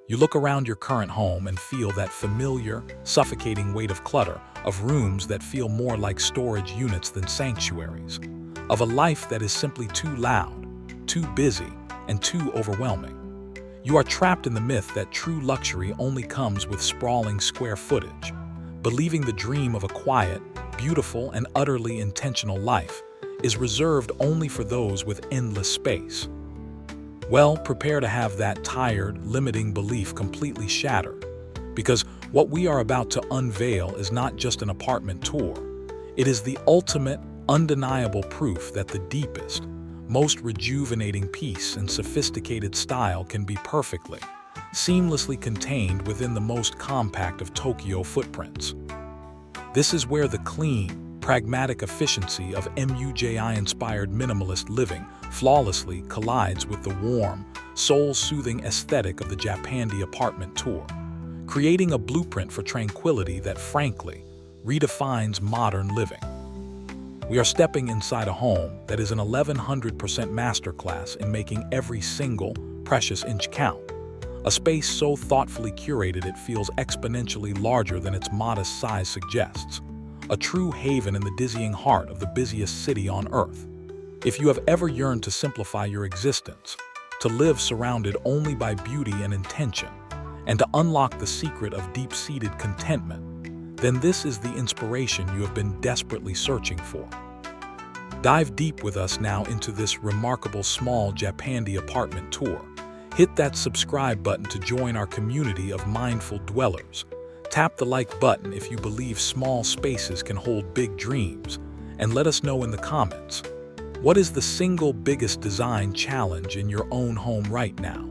You look around your current home and feel that familiar, suffocating weight of clutter, of rooms that feel more like storage units than sanctuaries, of a life that is simply too loud, too busy, and too overwhelming. You are trapped in the myth that true luxury only comes with sprawling square footage, believing the dream of a quiet, beautiful, and utterly intentional life is reserved only for those with endless space. Well, prepare to have that tired, limiting belief completely shattered, because what we are about to unveil is not just an apartment tour. It is the ultimate, undeniable proof that the deepest, most rejuvenating peace and sophisticated style can be perfectly, seamlessly contained within the most compact of Tokyo footprints. This is where the clean, pragmatic efficiency of MUJI-inspired minimalist living flawlessly collides with the warm, soul-soothing aesthetic of the Japandi Apartment Tour, creating a blueprint for tranquility that, frankly, redefines modern living. We are stepping inside a home that is an 1100% masterclass in making every single, precious inch count. A space so thoughtfully curated it feels exponentially larger than its modest size suggests. A true haven in the dizzying heart of the busiest city on Earth. If you have ever yearned to simplify your existence, to live surrounded only by beauty and intention, and to unlock the secret of deep-seated contentment, then this is the inspiration you have been desperately searching for. Dive deep with us now into this remarkable Small Japandi Apartment Tour. Hit that subscribe button to join our community of mindful dwellers. Tap the like button if you believe small spaces can hold big dreams, and let us know in the comments, what is the single biggest design challenge in your own home right now?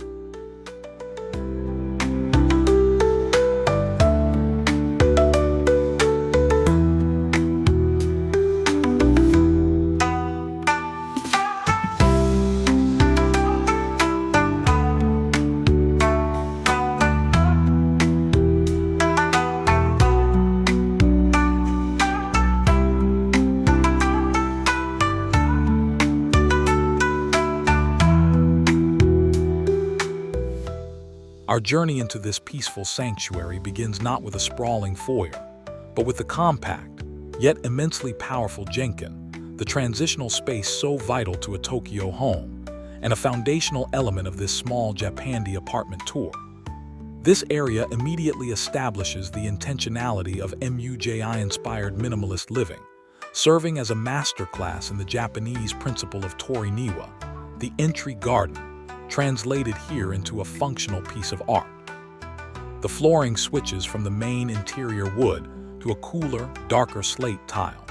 Our journey into this peaceful sanctuary begins not with a sprawling foyer, but with the compact, yet immensely powerful Genkan, the transitional space so vital to a Tokyo home, and a foundational element of this Small Japandi Apartment Tour. This area immediately establishes the intentionality of MUJI-inspired minimalist living, serving as a masterclass in the Japanese principle of tori-niwa, the entry garden, translated here into a functional piece of art. The flooring switches from the main interior wood to a cooler, darker slate tile,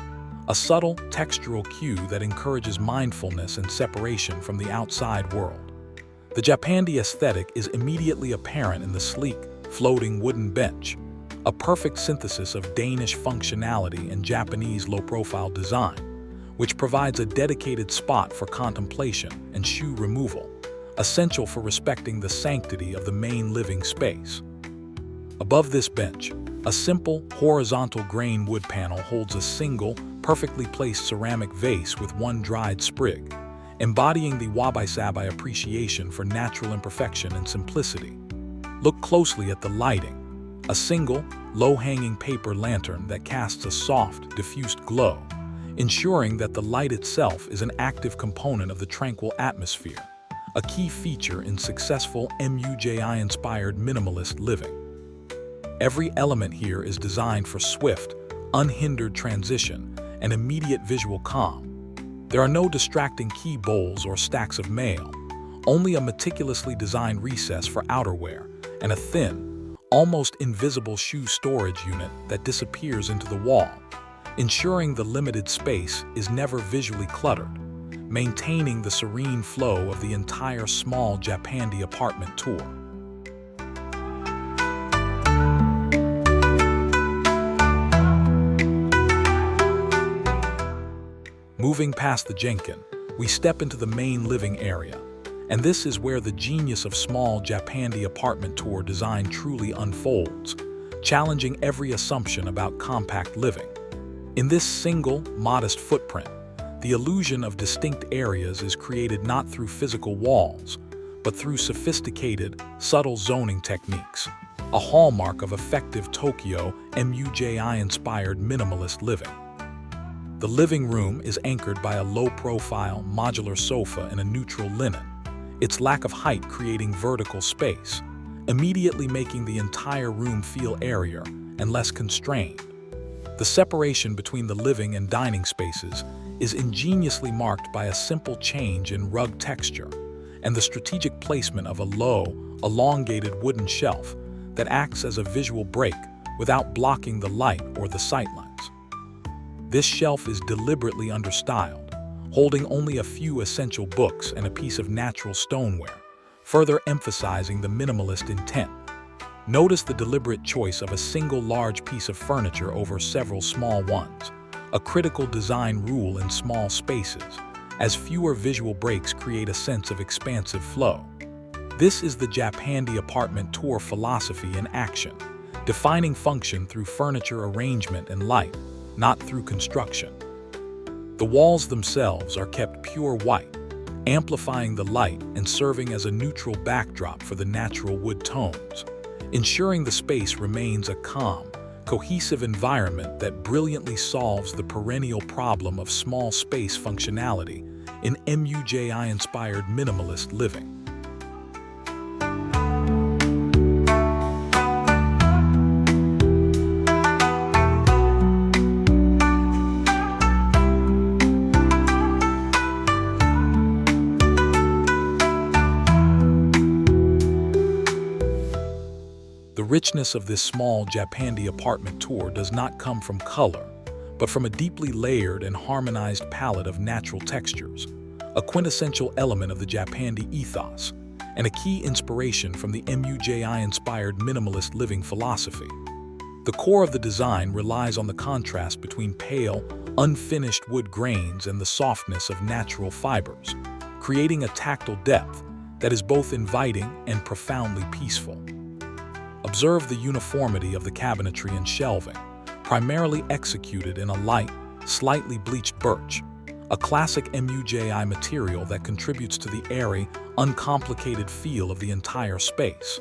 a subtle textural cue that encourages mindfulness and separation from the outside world. The Japandi aesthetic is immediately apparent in the sleek, floating wooden bench, a perfect synthesis of Danish functionality and Japanese low-profile design, which provides a dedicated spot for contemplation and shoe removal, essential for respecting the sanctity of the main living space. Above this bench, a simple, horizontal grain wood panel holds a single, perfectly placed ceramic vase with one dried sprig, embodying the wabi-sabi appreciation for natural imperfection and simplicity. Look closely at the lighting, a single, low-hanging paper lantern that casts a soft, diffused glow, ensuring that the light itself is an active component of the tranquil atmosphere, a key feature in successful MUJI-inspired minimalist living. Every element here is designed for swift, unhindered transition and immediate visual calm. There are no distracting key bowls or stacks of mail, only a meticulously designed recess for outerwear and a thin, almost invisible shoe storage unit that disappears into the wall, ensuring the limited space is never visually cluttered, maintaining the serene flow of the entire Small Japandi Apartment Tour. Moving past the Genkan, we step into the main living area, and this is where the genius of Small Japandi Apartment Tour design truly unfolds, challenging every assumption about compact living. In this single, modest footprint, the illusion of distinct areas is created not through physical walls, but through sophisticated, subtle zoning techniques, a hallmark of effective Tokyo MUJI-inspired minimalist living. The living room is anchored by a low-profile, modular sofa and a neutral linen, its lack of height creating vertical space, immediately making the entire room feel airier and less constrained. The separation between the living and dining spaces is ingeniously marked by a simple change in rug texture and the strategic placement of a low, elongated wooden shelf that acts as a visual break without blocking the light or the sightlines. This shelf is deliberately understyled, holding only a few essential books and a piece of natural stoneware, further emphasizing the minimalist intent. Notice the deliberate choice of a single large piece of furniture over several small ones, a critical design rule in small spaces, as fewer visual breaks create a sense of expansive flow. This is the Japandi Apartment Tour philosophy in action, defining function through furniture arrangement and light, not through construction. The walls themselves are kept pure white, amplifying the light and serving as a neutral backdrop for the natural wood tones, ensuring the space remains a calm, cohesive environment that brilliantly solves the perennial problem of small space functionality in MUJI-inspired minimalist living. The richness of this small Japandi apartment tour does not come from color, but from a deeply layered and harmonized palette of natural textures, a quintessential element of the Japandi ethos, and a key inspiration from the MUJI-inspired minimalist living philosophy. The core of the design relies on the contrast between pale, unfinished wood grains and the softness of natural fibers, creating a tactile depth that is both inviting and profoundly peaceful. Observe the uniformity of the cabinetry and shelving, primarily executed in a light, slightly bleached birch, a classic MUJI material that contributes to the airy, uncomplicated feel of the entire space.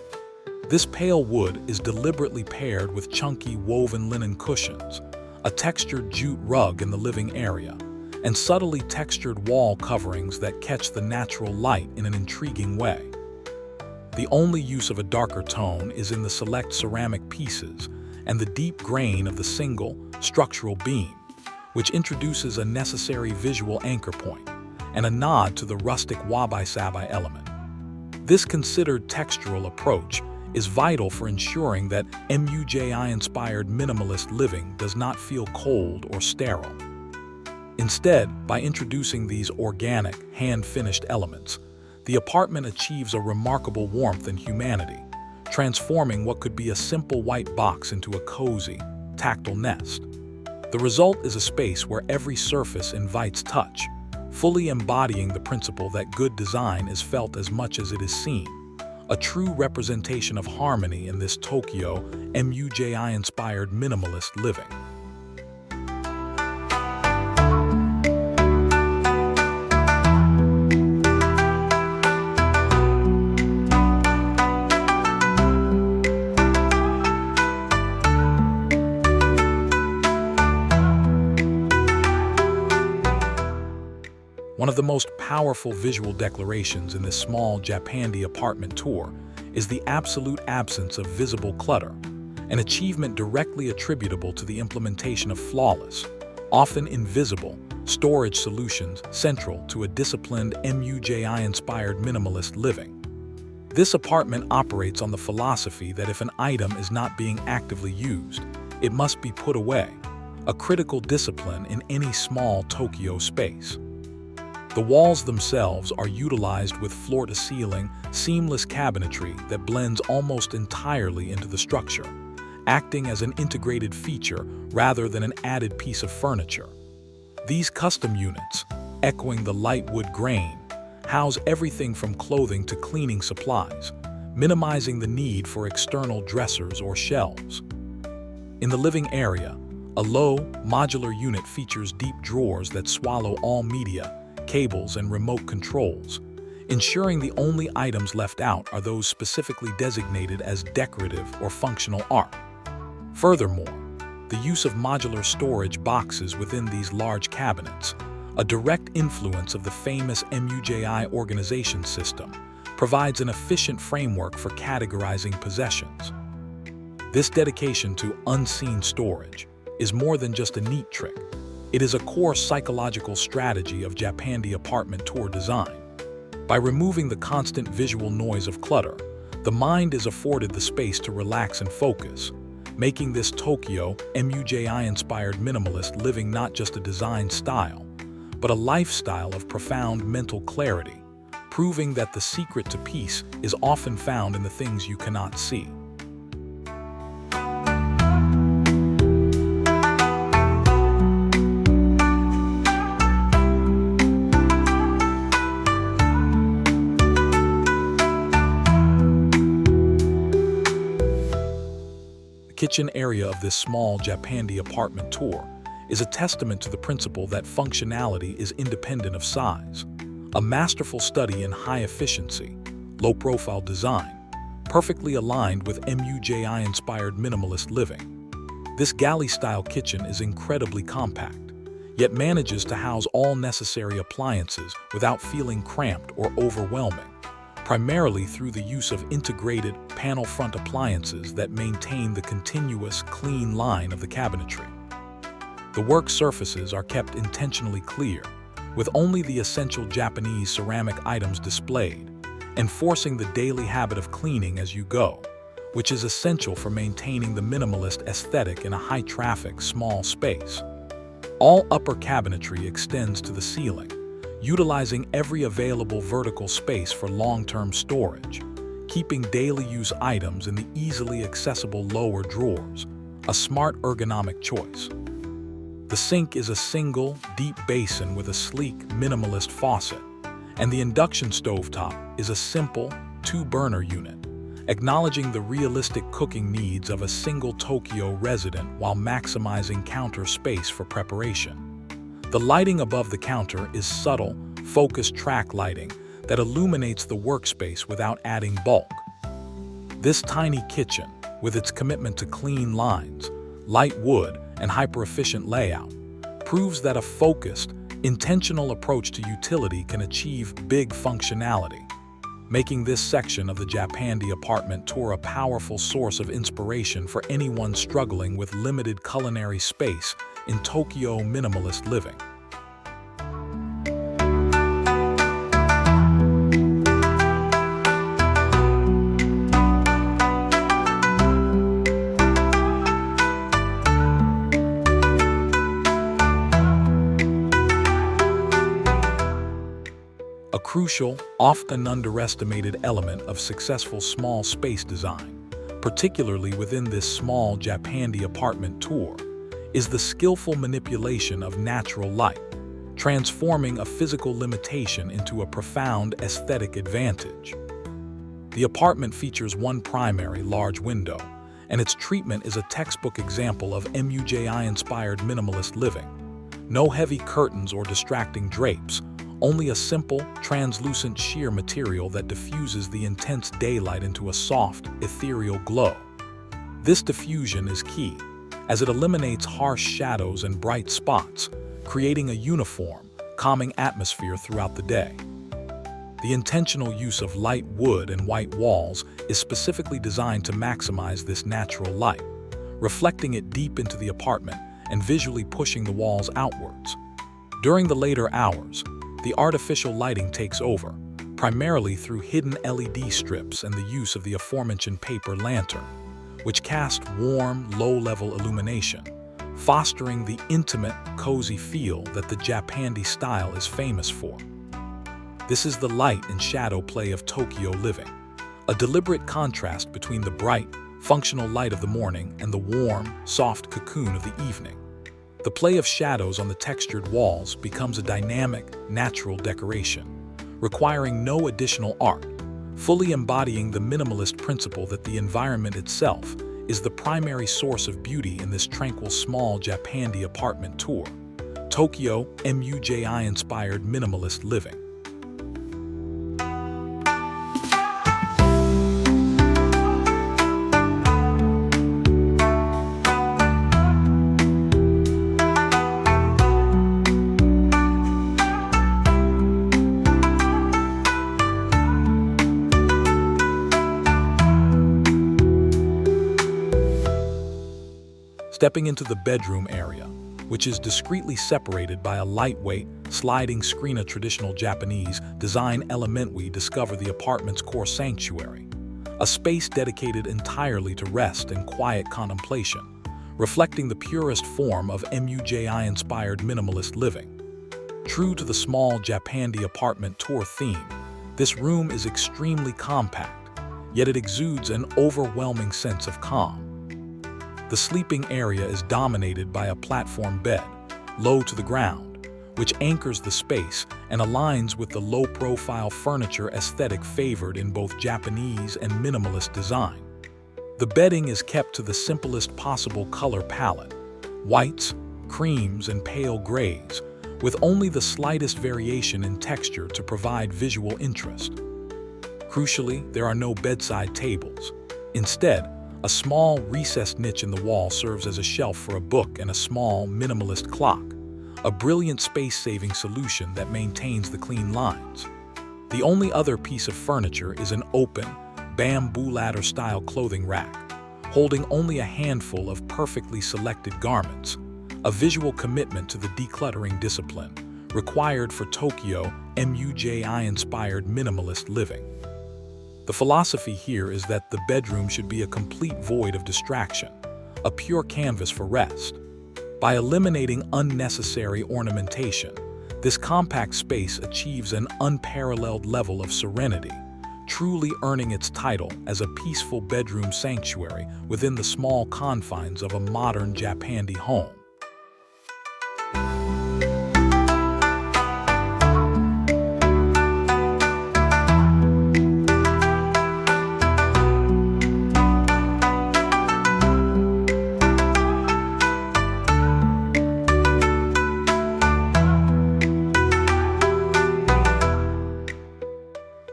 This pale wood is deliberately paired with chunky woven linen cushions, a textured jute rug in the living area, and subtly textured wall coverings that catch the natural light in an intriguing way. The only use of a darker tone is in the select ceramic pieces and the deep grain of the single, structural beam, which introduces a necessary visual anchor point and a nod to the rustic wabi-sabi element. This considered textural approach is vital for ensuring that MUJI-inspired minimalist living does not feel cold or sterile. Instead, by introducing these organic, hand-finished elements, the apartment achieves a remarkable warmth and humanity, transforming what could be a simple white box into a cozy, tactile nest. The result is a space where every surface invites touch, fully embodying the principle that good design is felt as much as it is seen, a true representation of harmony in this Tokyo MUJI-inspired minimalist living. One of the most powerful visual declarations in this small Japandi apartment tour is the absolute absence of visible clutter, an achievement directly attributable to the implementation of flawless, often invisible, storage solutions central to a disciplined MUJI-inspired minimalist living. This apartment operates on the philosophy that if an item is not being actively used, it must be put away, a critical discipline in any small Tokyo space. The walls themselves are utilized with floor-to-ceiling, seamless cabinetry that blends almost entirely into the structure, acting as an integrated feature rather than an added piece of furniture. These custom units, echoing the light wood grain, house everything from clothing to cleaning supplies, minimizing the need for external dressers or shelves. In the living area, a low, modular unit features deep drawers that swallow all media, cables, and remote controls, ensuring the only items left out are those specifically designated as decorative or functional art. Furthermore, the use of modular storage boxes within these large cabinets, a direct influence of the famous MUJI organization system, provides an efficient framework for categorizing possessions. This dedication to unseen storage is more than just a neat trick. It is a core psychological strategy of Japandi Apartment Tour design. By removing the constant visual noise of clutter, the mind is afforded the space to relax and focus, making this Tokyo MUJI-inspired minimalist living not just a design style, but a lifestyle of profound mental clarity, proving that the secret to peace is often found in the things you cannot see. The kitchen area of this small Japandi apartment tour is a testament to the principle that functionality is independent of size. A masterful study in high-efficiency, low-profile design, perfectly aligned with MUJI-inspired minimalist living. This galley-style kitchen is incredibly compact, yet manages to house all necessary appliances without feeling cramped or overwhelming, primarily through the use of integrated panel-front appliances that maintain the continuous, clean line of the cabinetry. The work surfaces are kept intentionally clear, with only the essential Japanese ceramic items displayed, enforcing the daily habit of cleaning as you go, which is essential for maintaining the minimalist aesthetic in a high-traffic, small space. All upper cabinetry extends to the ceiling, utilizing every available vertical space for long-term storage, keeping daily use items in the easily accessible lower drawers, a smart ergonomic choice. The sink is a single, deep basin with a sleek, minimalist faucet, and the induction stovetop is a simple, two-burner unit, acknowledging the realistic cooking needs of a single Tokyo resident while maximizing counter space for preparation. The lighting above the counter is subtle, focused track lighting that illuminates the workspace without adding bulk. This tiny kitchen, with its commitment to clean lines, light wood, and hyper-efficient layout, proves that a focused, intentional approach to utility can achieve big functionality, making this section of the Japandi apartment tour a powerful source of inspiration for anyone struggling with limited culinary space in Tokyo minimalist living. A crucial, often underestimated element of successful small space design, particularly within this small Japandi apartment tour, is the skillful manipulation of natural light, transforming a physical limitation into a profound aesthetic advantage. The apartment features one primary large window, and its treatment is a textbook example of MUJI-inspired minimalist living. No heavy curtains or distracting drapes, only a simple, translucent sheer material that diffuses the intense daylight into a soft, ethereal glow. This diffusion is key, as it eliminates harsh shadows and bright spots, creating a uniform, calming atmosphere throughout the day. The intentional use of light wood and white walls is specifically designed to maximize this natural light, reflecting it deep into the apartment and visually pushing the walls outwards. During the later hours, the artificial lighting takes over, primarily through hidden LED strips and the use of the aforementioned paper lantern, which cast warm, low-level illumination, fostering the intimate, cozy feel that the Japandi style is famous for. This is the light and shadow play of Tokyo living, a deliberate contrast between the bright, functional light of the morning and the warm, soft cocoon of the evening. The play of shadows on the textured walls becomes a dynamic, natural decoration, requiring no additional art, fully embodying the minimalist principle that the environment itself is the primary source of beauty in this tranquil small Japandi apartment tour, Tokyo MUJI-inspired minimalist living. Stepping into the bedroom area, which is discreetly separated by a lightweight, sliding screen of traditional Japanese design element, we discover the apartment's core sanctuary, a space dedicated entirely to rest and quiet contemplation, reflecting the purest form of MUJI-inspired minimalist living. True to the Small Japandi Apartment Tour theme, this room is extremely compact, yet it exudes an overwhelming sense of calm. The sleeping area is dominated by a platform bed, low to the ground, which anchors the space and aligns with the low-profile furniture aesthetic favored in both Japanese and minimalist design. The bedding is kept to the simplest possible color palette, whites, creams, and pale grays, with only the slightest variation in texture to provide visual interest. Crucially, there are no bedside tables. Instead, a small recessed niche in the wall serves as a shelf for a book and a small, minimalist clock, a brilliant space-saving solution that maintains the clean lines. The only other piece of furniture is an open, bamboo ladder-style clothing rack, holding only a handful of perfectly selected garments, a visual commitment to the decluttering discipline required for Tokyo MUJI-inspired minimalist living. The philosophy here is that the bedroom should be a complete void of distraction, a pure canvas for rest. By eliminating unnecessary ornamentation, this compact space achieves an unparalleled level of serenity, truly earning its title as a peaceful bedroom sanctuary within the small confines of a modern Japandi home.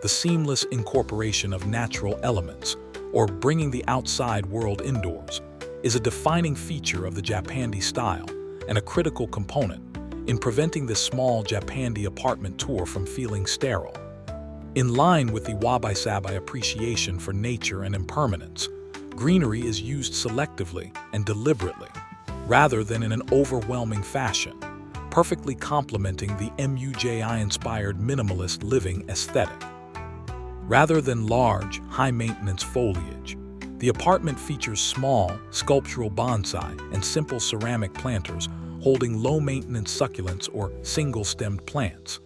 The seamless incorporation of natural elements, or bringing the outside world indoors, is a defining feature of the Japandi style and a critical component in preventing this Small Japandi Apartment Tour from feeling sterile. In line with the wabi-sabi appreciation for nature and impermanence, greenery is used selectively and deliberately, rather than in an overwhelming fashion, perfectly complementing the MUJI-inspired minimalist living aesthetic. Rather than large, high-maintenance foliage, the apartment features small, sculptural bonsai and simple ceramic planters holding low-maintenance succulents or single-stemmed plants.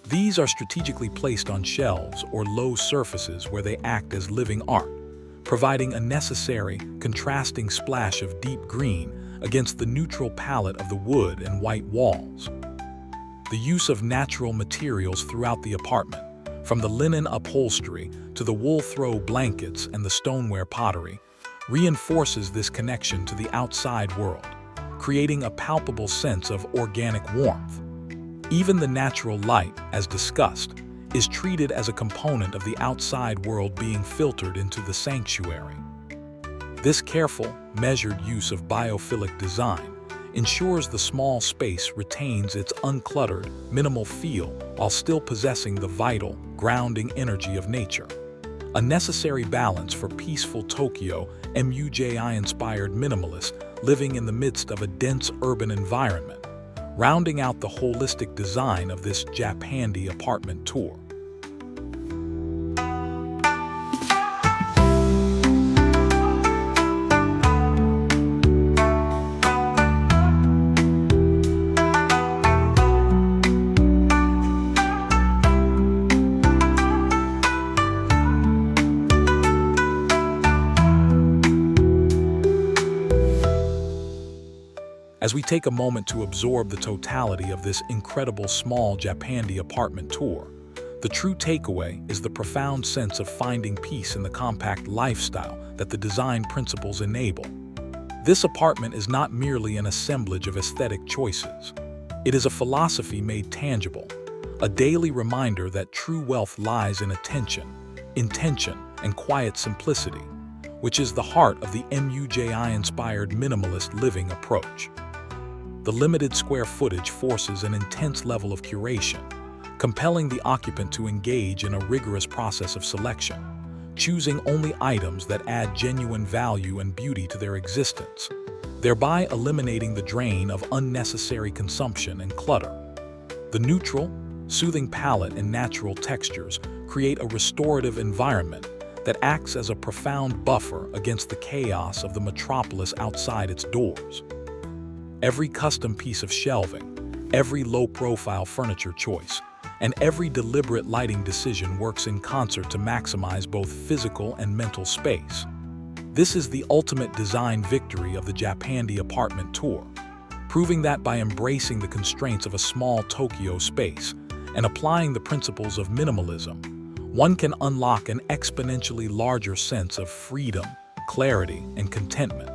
These are strategically placed on shelves or low surfaces where they act as living art, providing a necessary, contrasting splash of deep green against the neutral palette of the wood and white walls. The use of natural materials throughout the apartment, from the linen upholstery to the wool throw blankets and the stoneware pottery, reinforces this connection to the outside world, creating a palpable sense of organic warmth. Even the natural light, as discussed, is treated as a component of the outside world being filtered into the sanctuary. This careful, measured use of biophilic design ensures the small space retains its uncluttered, minimal feel while still possessing the vital, grounding energy of nature. A necessary balance for peaceful Tokyo MUJI-inspired minimalist living in the midst of a dense urban environment, rounding out the holistic design of this Japandi apartment tour. As we take a moment to absorb the totality of this incredible Small Japandi Apartment Tour, the true takeaway is the profound sense of finding peace in the compact lifestyle that the design principles enable. This apartment is not merely an assemblage of aesthetic choices. It is a philosophy made tangible, a daily reminder that true wealth lies in attention, intention, and quiet simplicity, which is the heart of the MUJI-inspired minimalist living approach. The limited square footage forces an intense level of curation, compelling the occupant to engage in a rigorous process of selection, choosing only items that add genuine value and beauty to their existence. thereby eliminating the drain of unnecessary consumption and clutter. The neutral, soothing palette and natural textures create a restorative environment that acts as a profound buffer against the chaos of the metropolis outside its doors. Every custom piece of shelving, every low-profile furniture choice, and every deliberate lighting decision works in concert to maximize both physical and mental space. This is the ultimate design victory of the Japandi Apartment Tour, proving that by embracing the constraints of a small Tokyo space and applying the principles of minimalism, one can unlock an exponentially larger sense of freedom, clarity, and contentment.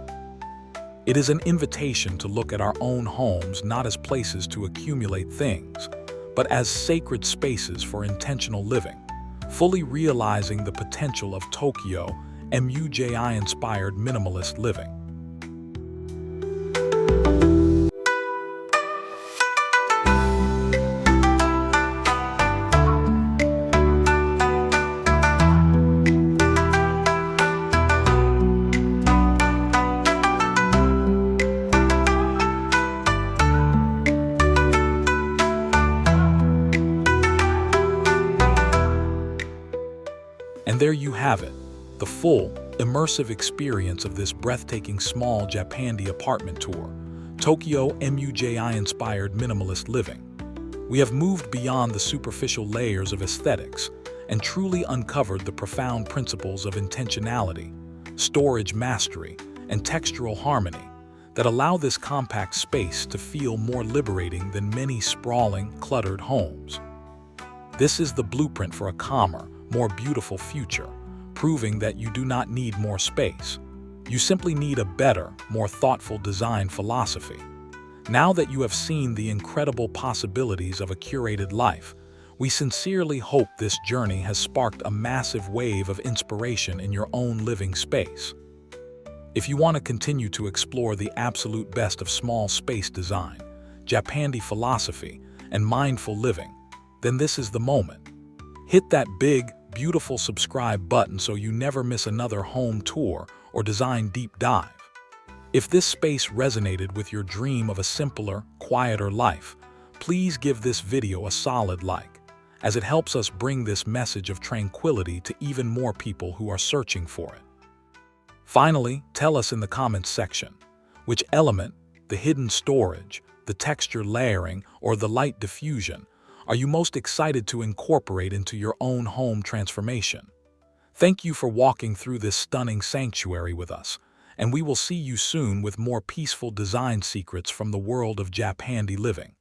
It is an invitation to look at our own homes not as places to accumulate things, but as sacred spaces for intentional living, fully realizing the potential of Tokyo MUJI-Inspired Minimalist Living. And there you have it, the full, immersive experience of this breathtaking Small Japandi Apartment Tour, Tokyo MUJI-Inspired Minimalist Living. We have moved beyond the superficial layers of aesthetics and truly uncovered the profound principles of intentionality, storage mastery, and textural harmony that allow this compact space to feel more liberating than many sprawling, cluttered homes. This is the blueprint for a calmer, more beautiful future, proving that you do not need more space. You simply need a better, more thoughtful design philosophy. Now that you have seen the incredible possibilities of a curated life, we sincerely hope this journey has sparked a massive wave of inspiration in your own living space. If you want to continue to explore the absolute best of small space design, Japandi philosophy, and mindful living, then this is the moment. Hit that big, beautiful subscribe button so you never miss another home tour or design deep dive. If this space resonated with your dream of a simpler, quieter life, please give this video a solid like, as it helps us bring this message of tranquility to even more people who are searching for it. Finally, tell us in the comments section, which element, the hidden storage, the texture layering, or the light diffusion, are you most excited to incorporate into your own home transformation? Thank you for walking through this stunning sanctuary with us, and we will see you soon with more peaceful design secrets from the world of Japandi living.